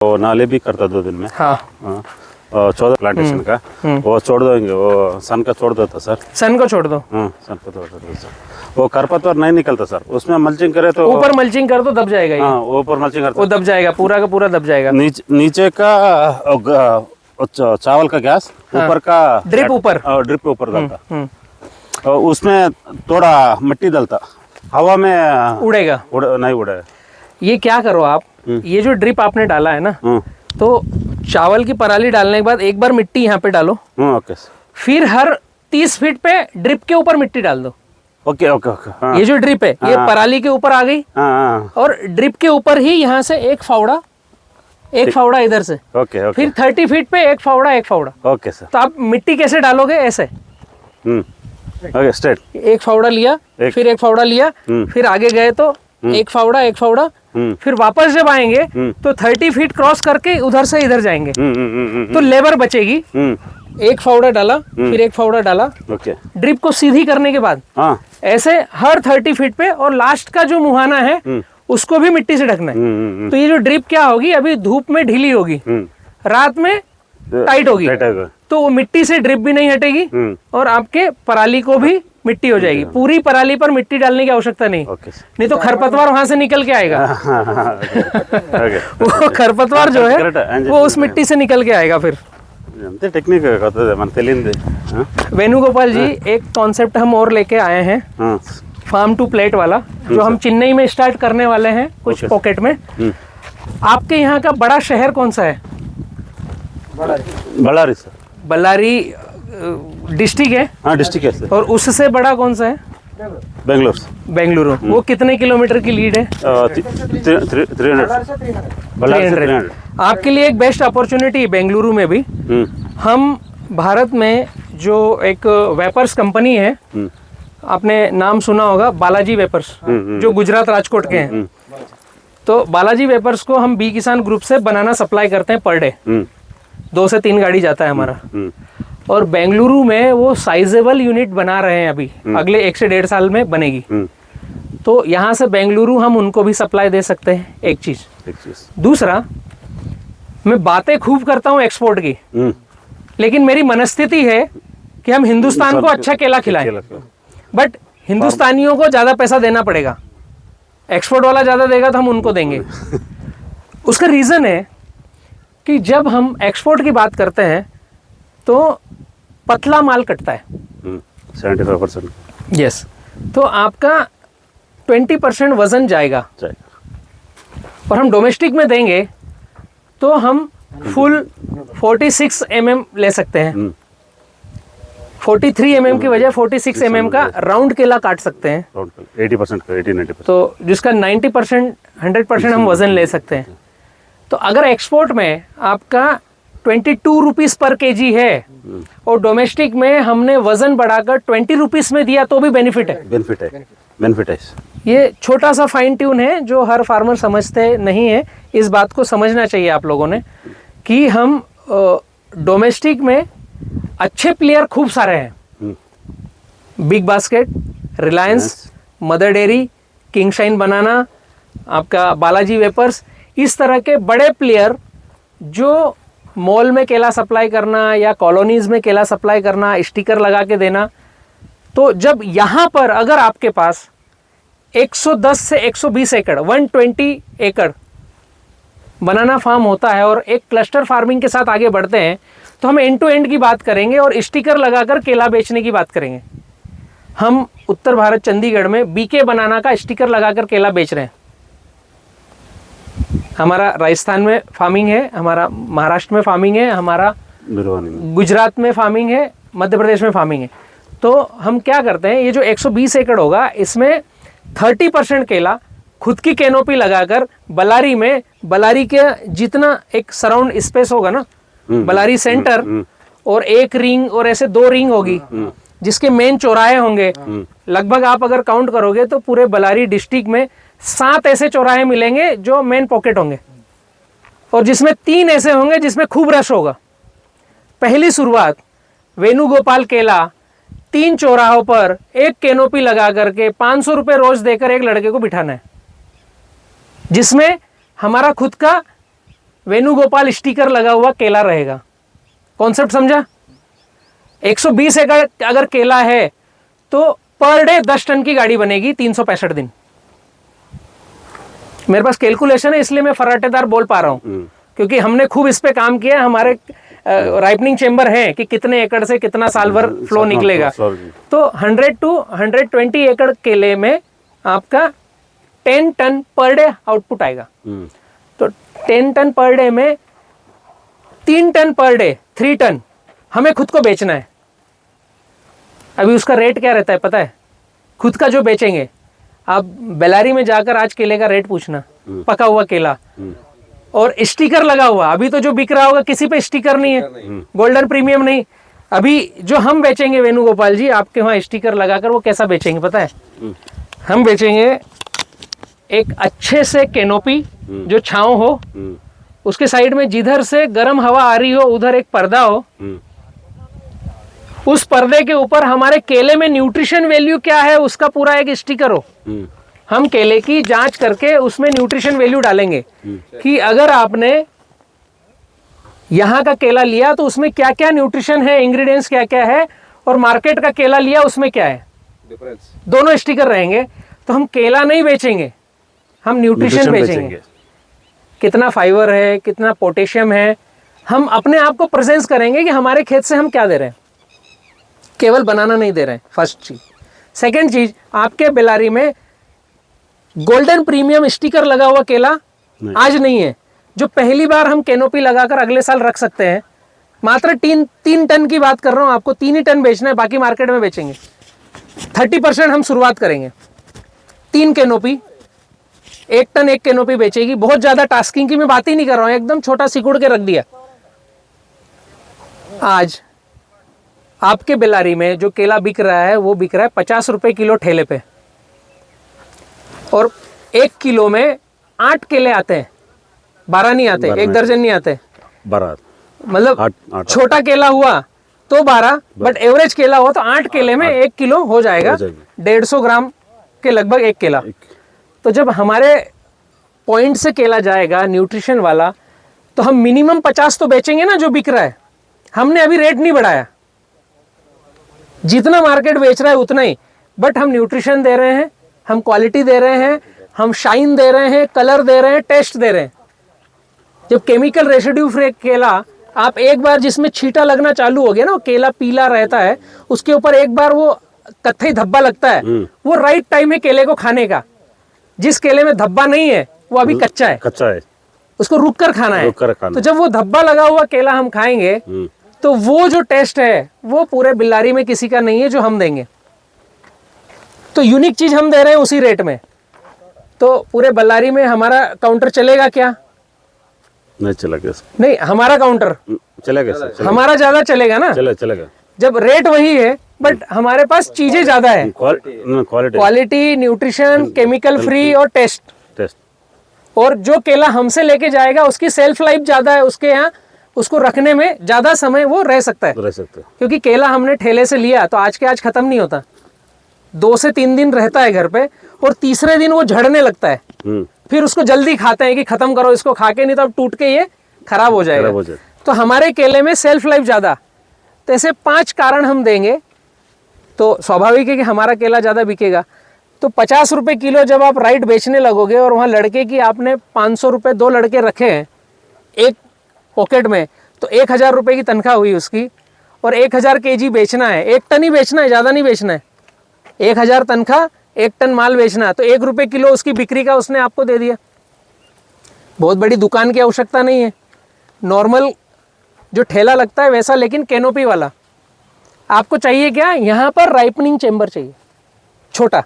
वो नाले भी करता 2 दिन में। हाँ 14 प्लांटेशन का वो छोड़ देंगे, वो सन का छोड़ देता सर। सन को छोड़ दो। सन को छोड़ देता सर। वो खरपतवार नहीं निकलता सर, उसमें मल्चिंग करे तो ऊपर मल्चिंग कर दो दब जाएगा ये। हाँ ऊपर मल्चिंग करता वो दब जाएगा, पूरा का पूरा दब जाएगा। नीचे का चावल का गैस ऊपर का ड्रिप ऊपर डालता, उसमें थोड़ा मिट्टी डालता, हवा में उड़ेगा। नहीं उड़ेगा। ये क्या करो आप, ये जो ड्रिप आपने डाला है ना, तो चावल की पराली डालने के बाद एक बार मिट्टी यहाँ पे डालो। ओके। फिर हर 30 फीट पे ड्रिप के ऊपर मिट्टी डाल दो। Okay okay okay. ये जो ड्रिप है ये पराली के ऊपर आ गई, और ड्रिप के ऊपर ही यहाँ से एक फावड़ा इधर से। ओके। फिर 30 फीट पे एक फावड़ा। Okay sir. तो आप मिट्टी कैसे डालोगे? ऐसे। Okay straight. एक फावड़ा लिया, फिर एक फावड़ा लिया, फिर आगे गए तो एक फावड़ा, फिर वापस जब आएंगे तो 30 फीट क्रॉस करके उधर से इधर जाएंगे। तो लेबर बचेगी। एक फावड़ा डाला, फिर एक फावड़ा डाला। ओके। ड्रिप को सीधी करने के बाद ऐसे हर 30 फीट पे, और लास्ट का जो मुहाना है उसको भी मिट्टी से ढकना है। तो ये जो ड्रिप क्या होगी, अभी धूप में ढीली होगी, रात में टाइट होगी, तो वो मिट्टी से ड्रिप भी नहीं हटेगी और आपके पराली को भी मिट्टी हो जाएगी। पूरी पराली पर मिट्टी डालने की आवश्यकता नहीं, नहीं तो खरपतवार वहां से निकल के आएगा। वो खरपतवार जो है वो उस मिट्टी से निकल के आएगा। फिर टेक्निक वेणुगोपाल जी, एक कॉन्सेप्ट हम और लेके आए हैं, फार्म टू प्लेट वाला, जो हम चेन्नई में स्टार्ट करने वाले हैं कुछ पॉकेट में। आपके यहाँ का बड़ा शहर कौन सा है? बल्लारी सर। बल्लारी डिस्ट्रिक्ट है? हाँ डिस्ट्रिक्ट है सर। और उससे बड़ा कौन सा है? बेंगलुरु। वो कितने किलोमीटर की लीड है? 300। आपके लिए एक बेस्ट अपॉर्चुनिटी बेंगलुरु में भी। हम भारत में जो एक वेपर्स कंपनी है, आपने नाम सुना होगा, बालाजी वेपर्स, जो गुजरात राजकोट के हैं। तो बालाजी वेपर्स को हम बी किसान ग्रुप से बनाना सप्लाई करते हैं पर डे। 2 से 3 गाड़ी जाता है हमारा। और बेंगलुरु में वो साइजेबल यूनिट बना रहे हैं अभी, अगले 1 से 1.5 साल में बनेगी। तो यहाँ से बेंगलुरु हम उनको भी सप्लाई दे सकते हैं, एक चीज। दूसरा, मैं बातें खूब करता हूँ एक्सपोर्ट की, लेकिन मेरी मनस्थिति है कि हम हिंदुस्तान को अच्छा केला खिलाएं, बट हिंदुस्तानियों को ज्यादा पैसा देना पड़ेगा। एक्सपोर्ट वाला ज्यादा देगा तो हम उनको देंगे। उसका रीजन है कि जब हम एक्सपोर्ट की बात करते हैं तो पतला माल कटता है 75%। यस। तो आपका 20% वजन जाएगा, और हम डोमेस्टिक में देंगे तो हम फुल 46 mm ले सकते हैं। 43 mm की वजह 46 mm का राउंड केला काट सकते हैं। 80% का 80-90%। तो जिसका 90% 100% हम वजन ले सकते हैं। तो अगर एक्सपोर्ट में आपका 22 रुपीज पर केजी है और डोमेस्टिक में हमने वजन बढ़ाकर 20 रुपीज में दिया, तो भी बेनिफिट है। ये छोटा सा फाइन ट्यून है जो हर फार्मर समझते नहीं है। इस बात को समझना चाहिए आप लोगों ने कि हम डोमेस्टिक में अच्छे प्लेयर खूब सारे हैं। Big Basket, Reliance, Mother Dairy, King Shine banana, आपका बालाजी वेपर्स, इस तरह के बड़े प्लेयर जो मॉल में केला सप्लाई करना या कॉलोनीज में केला सप्लाई करना, स्टिकर लगा के देना। तो जब यहाँ पर अगर आपके पास 110 से 120 एकड़ 120 एकड़ बनाना फार्म होता है और एक क्लस्टर फार्मिंग के साथ आगे बढ़ते हैं, तो हम एंड टू एंड की बात करेंगे और स्टिकर लगाकर केला बेचने की बात करेंगे। हम उत्तर भारत चंडीगढ़ में बीके बनाना का स्टिकर लगाकर केला बेच रहे हैं। हमारा राजस्थान में फार्मिंग है, हमारा महाराष्ट्र में फार्मिंग है, हमारा गुजरात में फार्मिंग है, मध्य प्रदेश में फार्मिंग है। तो हम क्या करते हैं, ये जो 120 एकड़ होगा इसमें 30% केला खुद की कैनोपी लगाकर बल्लारी में, बल्लारी के जितना एक सराउंड स्पेस होगा ना, बल्लारी सेंटर और एक रिंग और ऐसे 2 रिंग होगी जिसके मेन चौराहे होंगे। लगभग आप अगर काउंट करोगे तो पूरे बल्लारी डिस्ट्रिक्ट में 7 ऐसे चौराहे मिलेंगे जो मेन पॉकेट होंगे, और जिसमें 3 ऐसे होंगे जिसमें खूब रश होगा। पहली शुरुआत वेणुगोपाल केला 3 चौराहों पर एक कैनोपी लगा करके 500 रुपए रोज देकर एक लड़के को बिठाना है, जिसमें हमारा खुद का वेणुगोपाल स्टिकर लगा हुआ केला रहेगा। कॉन्सेप्ट समझा? 120 एकड़ अगर केला है तो पर डे 10 टन की गाड़ी बनेगी 365 दिन। मेरे पास कैलकुलेशन है, इसलिए मैं फराटेदार बोल पा रहा हूं, क्योंकि हमने खूब इस पे काम किया। हमारे राइपनिंग चेम्बर है कि कितने एकड़ से कितना साल भर फ्लो निकलेगा। तो 100 to 120 एकड़ केले में आपका 10 टन पर डे आउटपुट आएगा। तो 10 टन पर डे में 3 टन पर डे, 3 टन हमें खुद को बेचना है। अभी उसका रेट क्या रहता है पता है? खुद का जो बेचेंगे, आप बेलारी में जाकर आज केले का रेट पूछना, पका हुआ केला और स्टिकर लगा हुआ। अभी तो जो बिक रहा होगा किसी पे स्टिकर नहीं है, गोल्डन प्रीमियम नहीं। अभी जो हम बेचेंगे वेणुगोपाल जी, आपके वहां स्टिकर लगाकर वो कैसा बेचेंगे पता है? हम बेचेंगे एक अच्छे से कैनोपी जो छांव हो, उसके साइड में जिधर से गर्म हवा आ रही हो उधर एक पर्दा हो, उस पर्दे के ऊपर हमारे केले में न्यूट्रिशन वैल्यू क्या है उसका पूरा एक स्टिकर हो। हम केले की जांच करके उसमें न्यूट्रिशन वैल्यू डालेंगे कि अगर आपने यहाँ का केला लिया तो उसमें क्या क्या न्यूट्रिशन है, इंग्रेडिएंट्स क्या क्या है, और मार्केट का केला लिया उसमें क्या है डिफरेंस। दोनों स्टिकर रहेंगे। तो हम केला नहीं बेचेंगे, हम न्यूट्रिशन बेचेंगे। कितना फाइबर है, कितना पोटेशियम है, हम अपने आप को प्रेजेंस करेंगे कि हमारे खेत से हम क्या दे रहे हैं, केवल बनाना नहीं दे रहे हैं। फर्स्ट चीज। सेकंड चीज, आपके बेलारी में गोल्डन प्रीमियम स्टिकर लगा हुआ केला आज नहीं है, जो पहली बार हम कैनोपी लगाकर अगले साल रख सकते हैं। मात्र 3 टन की बात कर रहा हूं, आपको 3 ही टन बेचना है, बाकी मार्केट में बेचेंगे। 30% हम शुरुआत करेंगे। 3 कैनोपी, 1 टन 1 कैनोपी बेचेगी। बहुत ज्यादा टास्किंग की मैं बात ही नहीं कर रहा हूं, एकदम छोटा सिकुड़ के रख दिया। आज आपके बेलारी में जो केला बिक रहा है वो बिक रहा है 50 रुपए किलो ठेले पे, और 1 किलो में 8 केले आते हैं, 12 नहीं आते, 1 दर्जन नहीं आते, 12 मतलब छोटा केला हुआ तो 12, बट एवरेज केला हो तो 8 केले में 1 किलो हो जाएगा। 150 ग्राम के लगभग 1 केला। तो जब हमारे पॉइंट से केला जाएगा न्यूट्रिशन वाला, तो हम मिनिमम 50 तो बेचेंगे ना जो बिक रहा है। हमने अभी रेट नहीं बढ़ाया, जितना मार्केट बेच रहा है उतना ही, बट हम न्यूट्रिशन दे रहे हैं, हम क्वालिटी दे रहे हैं, हम शाइन दे रहे हैं, कलर दे रहे हैं, टेस्ट दे रहे हैं। जब केमिकल रेसिड्यू फ्री केला आप एक बार जिसमें छींटा लगना चालू हो गया ना, केला पीला रहता है, उसके ऊपर एक बार वो कत्थई धब्बा लगता है, वो राइट टाइम है केले को खाने का। जिस केले में धब्बा नहीं है वो अभी कच्चा है, उसको रुक कर खाना है। तो जब वो धब्बा लगा हुआ केला हम खाएंगे तो वो जो टेस्ट है वो पूरे बिल्लारी में किसी का नहीं है जो हम देंगे। तो यूनिक चीज हम दे रहे हैं उसी रेट में। तो पूरे बल्लारी में हमारा काउंटर चलेगा क्या? नहीं चलेगा। नहीं, हमारा काउंटर चलेगा, हमारा ज्यादा चलेगा ना। चलेगा जब रेट वही है बट हमारे पास चीजें ज्यादा है, क्वालिटी, न्यूट्रिशन, केमिकल फ्री और टेस्ट। और जो केला हमसे लेके जाएगा उसकी सेल्फ लाइफ ज्यादा है, उसके यहाँ उसको रखने में ज्यादा समय वो रह सकता है। क्योंकि केला हमने ठेले से लिया तो आज के आज खत्म नहीं होता, 2 से 3 दिन रहता है घर पे, और तीसरे दिन वो झड़ने लगता है। फिर उसको जल्दी खाते हैं कि खत्म करो इसको खा के, नहीं तो अब टूट के ये खराब हो जाएगा। तो हमारे केले में सेल्फ लाइफ ज्यादा। तो ऐसे 5 कारण हम देंगे तो स्वाभाविक है कि हमारा केला ज्यादा बिकेगा। तो 50 रुपए किलो जब आप राइट बेचने लगोगे और वहां लड़के की आपने 500 रुपए 2 लड़के रखे हैं एक पॉकेट में, तो 1000 रुपए की तनख्वाह हुई उसकी, और 1000 केजी बेचना है, 1 टन ही बेचना है, ज्यादा नहीं बेचना है। 1000 तनख्वाह, 1 टन माल बेचना, तो 1 रुपए किलो उसकी बिक्री का उसने आपको दे दिया। बहुत बड़ी दुकान की आवश्यकता नहीं है, नॉर्मल जो ठेला लगता है वैसा, लेकिन कैनोपी वाला। आपको चाहिए क्या? यहाँ पर राइपनिंग चेम्बर चाहिए छोटा,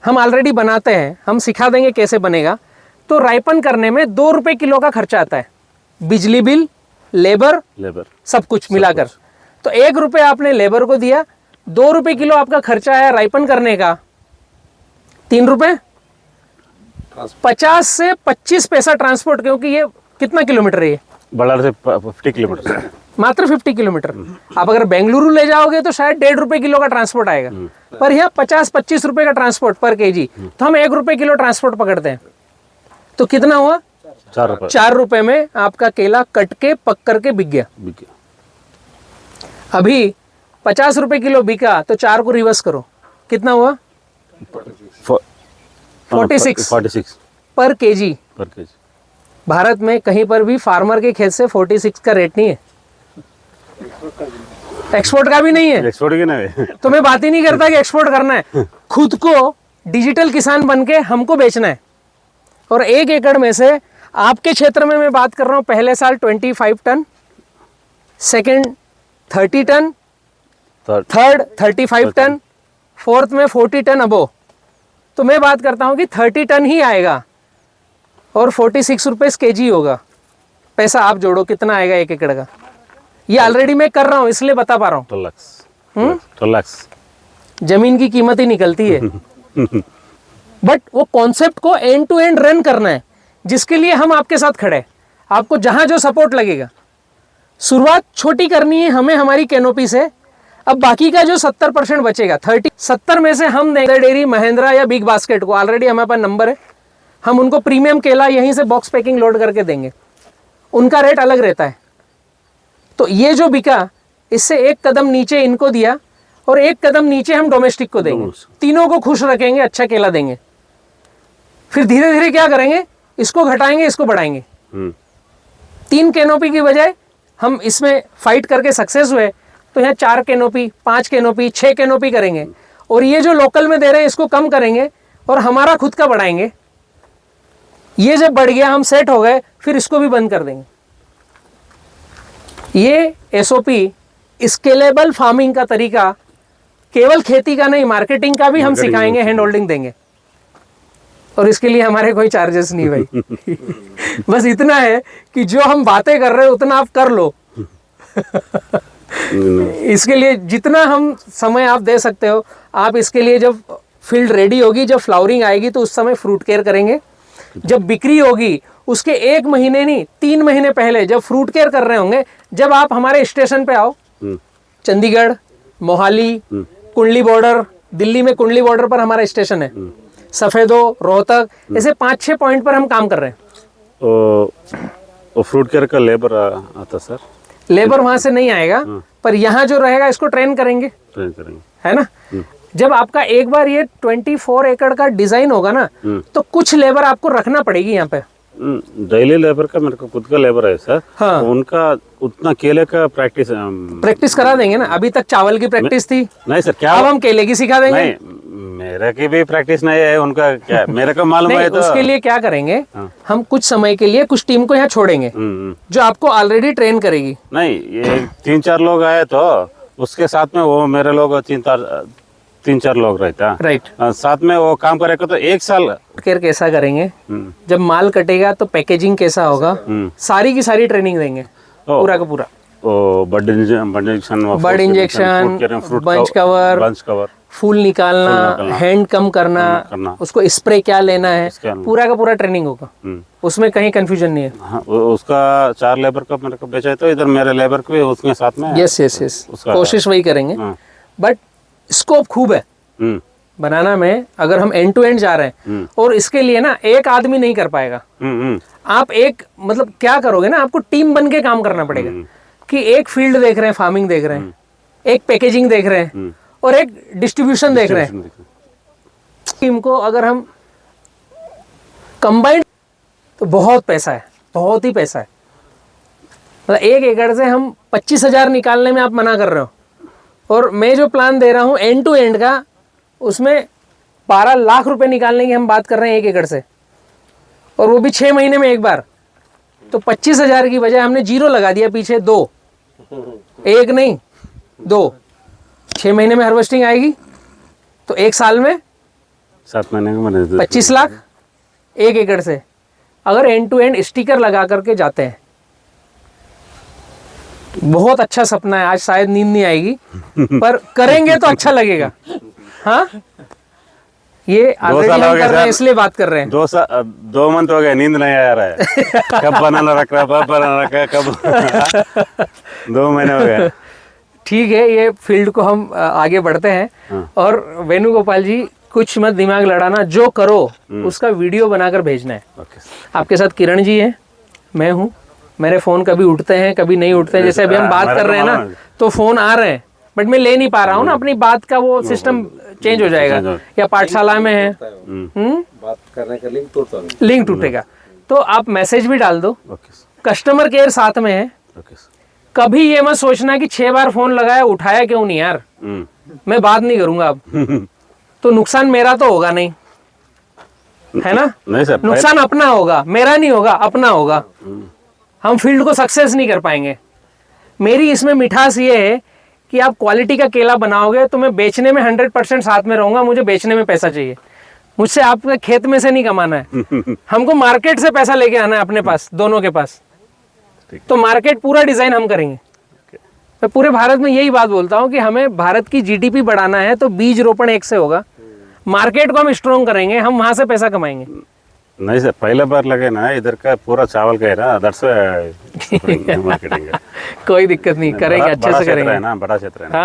हम ऑलरेडी बनाते हैं, हम सिखा देंगे कैसे बनेगा। तो राइपन करने में 2 रुपए किलो का खर्चा आता है, बिजली बिल, लेबर सब कुछ मिलाकर। तो 1 रुपए आपने लेबर को दिया, 2 रुपए किलो आपका खर्चा है राइपन करने का, 3 रुपए, 50 से 25 पैसा ट्रांसपोर्ट, क्योंकि ये कितना किलोमीटर है? ये बल्लारी से 50 किलोमीटर, मात्र 50 किलोमीटर। आप अगर बेंगलुरु ले जाओगे तो शायद 1.5 रुपए किलो का ट्रांसपोर्ट आएगा, पर यहाँ 50-25 रुपए का ट्रांसपोर्ट पर केजी। तो हम 1 रुपए किलो ट्रांसपोर्ट पकड़ते हैं, तो कितना हुआ? ₹4 ₹4 में आपका केला कट के पक करके बिक गया। बिक गया। अभी ₹50 किलो बिका तो 4 को रिवर्स करो, कितना हुआ? 46 पर केजी। भारत में कहीं पर भी फार्मर के खेत से 46 का रेट नहीं है, एक्सपोर्ट का भी नहीं है। एक्सपोर्ट की नहीं तो मैं बात ही नहीं करता कि एक्सपोर्ट करना है, खुद को डिजिटल किसान बन के हमको बेचना है। और 1 एकड़ में से आपके क्षेत्र में मैं बात कर रहा हूँ, पहले साल 25 ton, second 30 ton, third 35 ton, fourth में 40 टन अबो। तो मैं बात करता हूँ कि 30 टन ही आएगा और 46 रुपीस केजी होगा। पैसा आप जोड़ो कितना आएगा 1 एकड़ का। ये ऑलरेडी मैं कर रहा हूँ इसलिए बता पा रहा हूँ। 12 लाख जमीन की कीमत ही निकलती है। बट वो कॉन्सेप्ट को एंड टू एंड रन करना है, जिसके लिए हम आपके साथ खड़े हैं। आपको जहां जो सपोर्ट लगेगा, शुरुआत छोटी करनी है हमें हमारी कैनोपी से। अब बाकी का जो 70% बचेगा, 70 में से हम देंगे डेयरी, महिंद्रा या बिग बास्केट को। ऑलरेडी हमारे पास नंबर है, हम उनको प्रीमियम केला यहीं से बॉक्स पैकिंग लोड करके देंगे, उनका रेट अलग रहता है। तो ये जो बिका, इससे 1 कदम नीचे इनको दिया और 1 कदम नीचे हम डोमेस्टिक को देंगे। तीनों को खुश रखेंगे, अच्छा केला देंगे। फिर धीरे धीरे क्या करेंगे, इसको घटाएंगे, इसको बढ़ाएंगे। 3 कैनोपी की बजाय हम इसमें फाइट करके सक्सेस हुए तो यहाँ 4 कैनोपी, 5 कैनोपी, 6 कैनोपी करेंगे। और ये जो लोकल में दे रहे हैं इसको कम करेंगे और हमारा खुद का बढ़ाएंगे। ये जब बढ़ गया, हम सेट हो गए, फिर इसको भी बंद कर देंगे। ये एसओपी स्केलेबल फार्मिंग का तरीका केवल खेती का नहीं, मार्केटिंग का भी हम सिखाएंगे, हैंड होल्डिंग देंगे। और इसके लिए हमारे कोई चार्जेस नहीं भाई। बस इतना है कि जो हम बातें कर रहे हैं उतना आप कर लो। इसके लिए जितना हम समय आप दे सकते हो, आप इसके लिए जब फील्ड रेडी होगी, जब फ्लावरिंग आएगी तो उस समय फ्रूट केयर करेंगे। जब बिक्री होगी उसके 1 महीने नहीं 3 महीने पहले जब फ्रूट केयर कर रहे होंगे, जब आप हमारे स्टेशन पे आओ, चंडीगढ़, मोहाली, कुंडली बॉर्डर, दिल्ली में कुंडली बॉर्डर पर हमारा स्टेशन है, सफेदो, रोहतक, ऐसे 5-6 पॉइंट पर हम काम कर रहे हैं। तो फ्रूट केयर का लेबर आता सर? लेबर वहां से नहीं आएगा, पर यहाँ जो रहेगा इसको ट्रेन करेंगे, है ना। जब आपका एक बार ये 24 एकड़ का डिजाइन होगा ना, तो कुछ लेबर आपको रखना पड़ेगी यहाँ पे। डेली लेबर का मेरे को खुद का लेबर है सर। हाँ। तो उनका उतना केले का प्रैक्टिस करा देंगे ना। अभी तक चावल की प्रैक्टिस थी, नहीं सर। क्या अब हम केले की सिखा देंगे। नहीं, मेरे की भी प्रैक्टिस नहीं है, उनका क्या मेरे को मालूम है। तो उसके लिए क्या करेंगे, हम कुछ समय के लिए कुछ टीम को यहाँ छोड़ेंगे जो आपको ऑलरेडी ट्रेन करेगी। नहीं, ये 3-4 लोग आए तो उसके साथ में वो मेरे लोग 3-4 लोग रहता। राइट। साथ में वो काम करेगा तो 1 साल केयर कैसा करेंगे, जब माल कटेगा तो पैकेजिंग कैसा होगा, सारी की सारी ट्रेनिंग देंगे, पूरा का पूरा। बर्ड इंजेक्शन, बंच कवर, फूल निकालना, हैंड कम करना, उसको स्प्रे क्या लेना है, पूरा का पूरा ट्रेनिंग होगा। उसमें कहीं कंफ्यूजन नहीं है। हाँ, उसका 4 लेबर का मेरे को बेचा है, तो इधर मेरे लेबर को भी उसके साथ में। यस, कोशिश वही करेंगे। बट स्कोप खूब है बनाना में, अगर हम एंड टू एंड जा रहे हैं। और इसके लिए ना एक आदमी नहीं कर पाएगा। आप एक मतलब क्या करोगे ना, आपको टीम बन के काम करना पड़ेगा कि एक फील्ड देख रहे हैं, फार्मिंग देख रहे हैं, एक पैकेजिंग देख रहे हैं और एक डिस्ट्रीब्यूशन देख रहे हैं। टीम को अगर हम कंबाइंड तो बहुत पैसा है, बहुत ही पैसा है। मतलब 1 एकड़ से हम 25,000 निकालने में आप मना कर रहे हो, और मैं जो प्लान दे रहा हूँ एंड टू एंड का, उसमें 12 लाख रुपए निकालने की हम बात कर रहे हैं 1 एकड़ से, और वो भी 6 महीने में एक बार। तो 25,000 की बजाय हमने 0 लगा दिया पीछे, 2, 1 नहीं 2। 6 महीने में हार्वेस्टिंग आएगी तो 1 साल में 7 महीने में 25 लाख 1 एकड़ से। अगर एंड टू एंड स्टिकर लगा करके जाते हैं, बहुत अच्छा सपना है। आज शायद नींद नहीं आएगी, पर करेंगे तो अच्छा लगेगा। हाँ, ये ऑलरेडी हम कर रहे हैं इसलिए बात कर रहे हैं। 2 मंथ हो गए, नींद नहीं आ रहा है। कब बनाना रख रहा, कब बनाना रखा, कब 2 महीने हो गए। ठीक है, ये फील्ड को हम आगे बढ़ते हैं। और वेणुगोपाल जी, कुछ मत दिमाग लड़ाना, जो करो उसका वीडियो बनाकर भेजना है। आपके साथ किरण जी हैं, मैं हूँ, मेरे फ़ोन कभी उठते हैं कभी नहीं उठते हैं, जैसे अभी हम बात कर रहे हैं ना तो फ़ोन आ रहे हैं बट मैं ले नहीं पा रहा हूँ ना, अपनी बात का वो सिस्टम चेंज हो जाएगा, या पाठशाला में है बात करने का लिंक तोड़ता हूँ। लिंक टूटेगा, तो आप मैसेज भी डाल दो, ओके सर, कस्टमर केयर साथ में है, ओके सर। कभी ये मत सोचना कि 6 बार फोन लगाया उठाया क्यों नहीं यार, मैं बात नहीं करूंगा अब, तो नुकसान मेरा तो होगा नहीं, है ना, नहीं सर, नुकसान अपना होगा, मेरा नहीं होगा, अपना होगा, हम फील्ड को सक्सेस नहीं कर पाएंगे। मेरी इसमें मिठास ये है कि आप क्वालिटी का केला बनाओगे तो मैं बेचने में 100% साथ में रहूंगा, मुझे बेचने में पैसा चाहिए, मुझसे आपके खेत में से नहीं कमाना है, हमको मार्केट से पैसा लेके आना है अपने पास, दोनों के पास, तो मार्केट पूरा डिजाइन हम करेंगे। मैं पूरे भारत में यही बात बोलता हूँ कि हमें भारत की जीडीपी बढ़ाना है तो बीज रोपण एक से होगा, मार्केट को हम स्ट्रॉन्ग करेंगे, हम वहां से पैसा कमाएंगे। नहीं सर, पहला बार लगे ना इधर का पूरा चावल का है ना, दैट्स मार्केटिंग कोई दिक्कत नहीं, करेंगे, अच्छे से करेंगे। है ना, बड़ा क्षेत्र है ना।